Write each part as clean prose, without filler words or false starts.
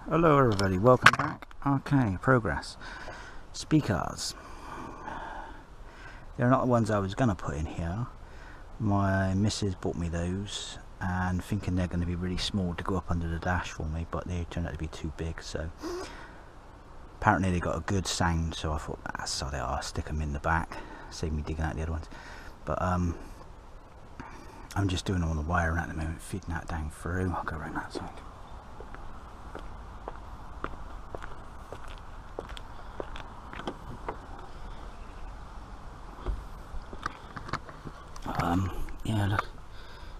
Hello everybody, welcome back. Okay, progress. Speakers. They're not the ones I was going to put in here. My missus bought me those and thinking they're going to be really small to go up under the dash for me, but they turned out to be too big, so apparently they got a good sound, so I thought, so I'll stick them in the back, save me digging out the other ones. But I'm just doing all the wiring at the moment, feeding that down through. I'll go around that side. Yeah, look,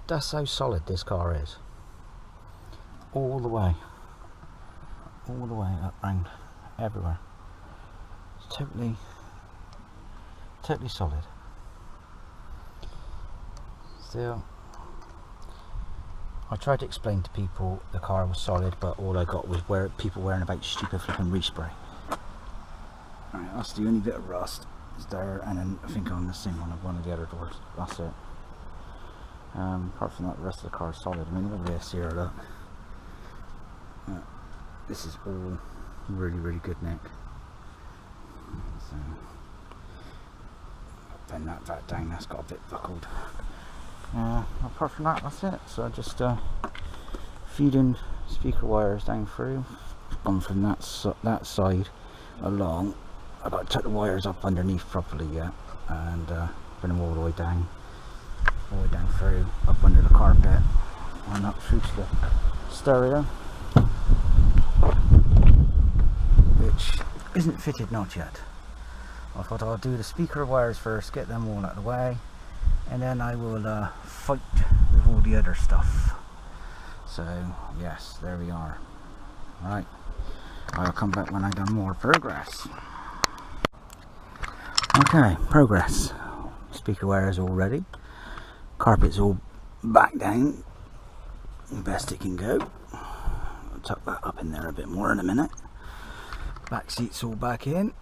that's how solid this car is. All the way up round everywhere. It's totally solid. Still, I tried to explain to people the car was solid, but all I got was people wearing about stupid flipping respray. Right, that's the only bit of rust is there, and then I think I'm missing one of the other doors. That's it. Apart from that, the rest of the car is solid. I mean, look at this here, look. This is all really good nick. So, bend that back down, that's got a bit buckled. Apart from that, that's it. So I just feeding speaker wires down through. Gone from that side along. I've got to tuck the wires up underneath properly yet, and bring them all the way down. All the way down through, up under the carpet, and up through to the stereo, which isn't fitted not yet. I thought I'll do the speaker wires first, get them all out of the way, and then I will fight with all the other stuff. So yes, there we are. Right, I'll come back when I've done more progress. Okay, progress. Speaker wires all ready. Carpet's all back down, best it can go. I'll tuck that up in there a bit more in a minute. Back seat's all back in,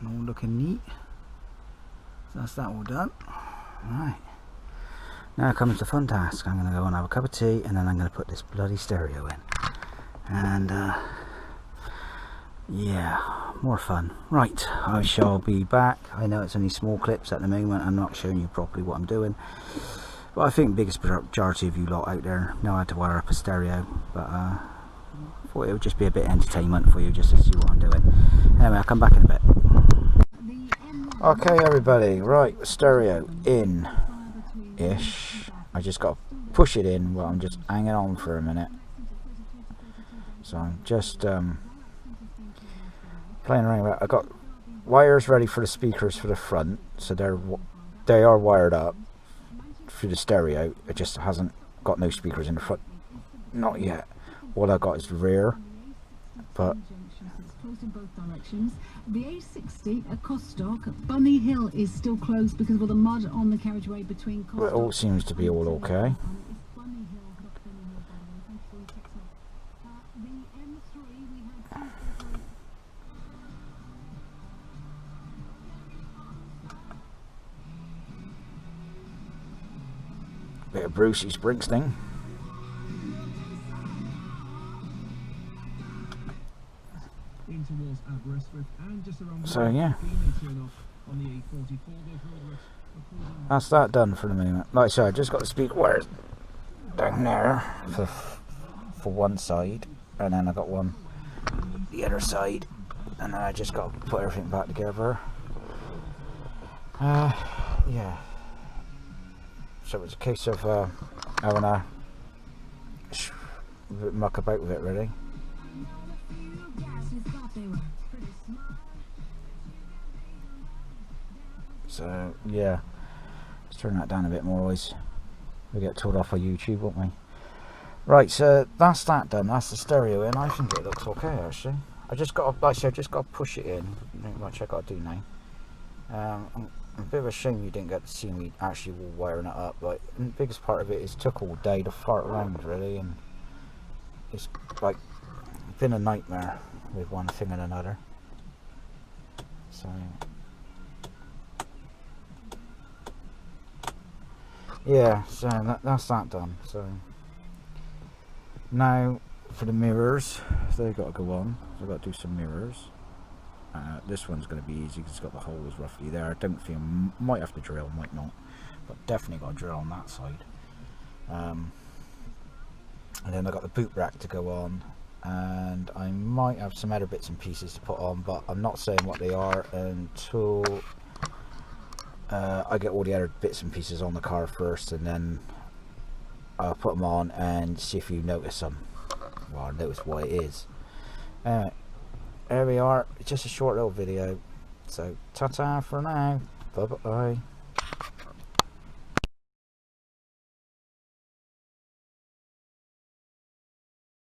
all looking neat. So that's that all done. Right, now comes the fun task. I'm going to go and have a cup of tea, and then I'm going to put this bloody stereo in. And yeah, more fun. Right, I shall be back. I know it's only small clips at the moment, I'm not showing you properly what I'm doing, but I think the biggest majority of you lot out there know how to wire up a stereo, but I thought it would just be a bit of entertainment for you, just to see what I'm doing. Anyway, I'll come back in a bit. Okay everybody, right, stereo in ish. I just got to push it in while I'm just hanging on for a minute. So I'm just playing around with it. I got wires ready for the speakers for the front, so they are wired up through the stereo. It just hasn't got no speakers in the front, not yet. All I got is the rear, but closed in both directions. The A60 at Costock, Bunny Hill is still closed because of all the mud on the carriageway between Costock. It all seems to be all okay. Bit of Brucey Springsteen. So yeah, that's that done for the moment. Like I said, I just got the speaker wires down there for one side, and then I got one the other side, and then I just got to put everything back together. Yeah. So it's a case of having a muck about with it, really. So yeah, let's turn that down a bit more, otherwise we get told off on YouTube, won't we? Right, so that's that done. That's the stereo in. I think it looks okay actually. I just got to, like I said, I just got to push it in. Not much I got to do now. I'm a bit of a shame you didn't get to see me actually wiring it up. Like, the biggest part of it is took all day to fart around really, and it's like been a nightmare with one thing and another. So yeah, so that's that done. So now for the mirrors, they've got to go on. So I've got to do some mirrors. This one's going to be easy because it's got the holes roughly there. I don't feel, might have to drill, might not, but definitely got to drill on that side. And then I've got the boot rack to go on, and I might have some other bits and pieces to put on, but I'm not saying what they are until I get all the other bits and pieces on the car first, and then I'll put them on and see if you notice them. Well, I'll notice what it is. There we are. It's just a short little video. So ta-ta for now. Bye bye.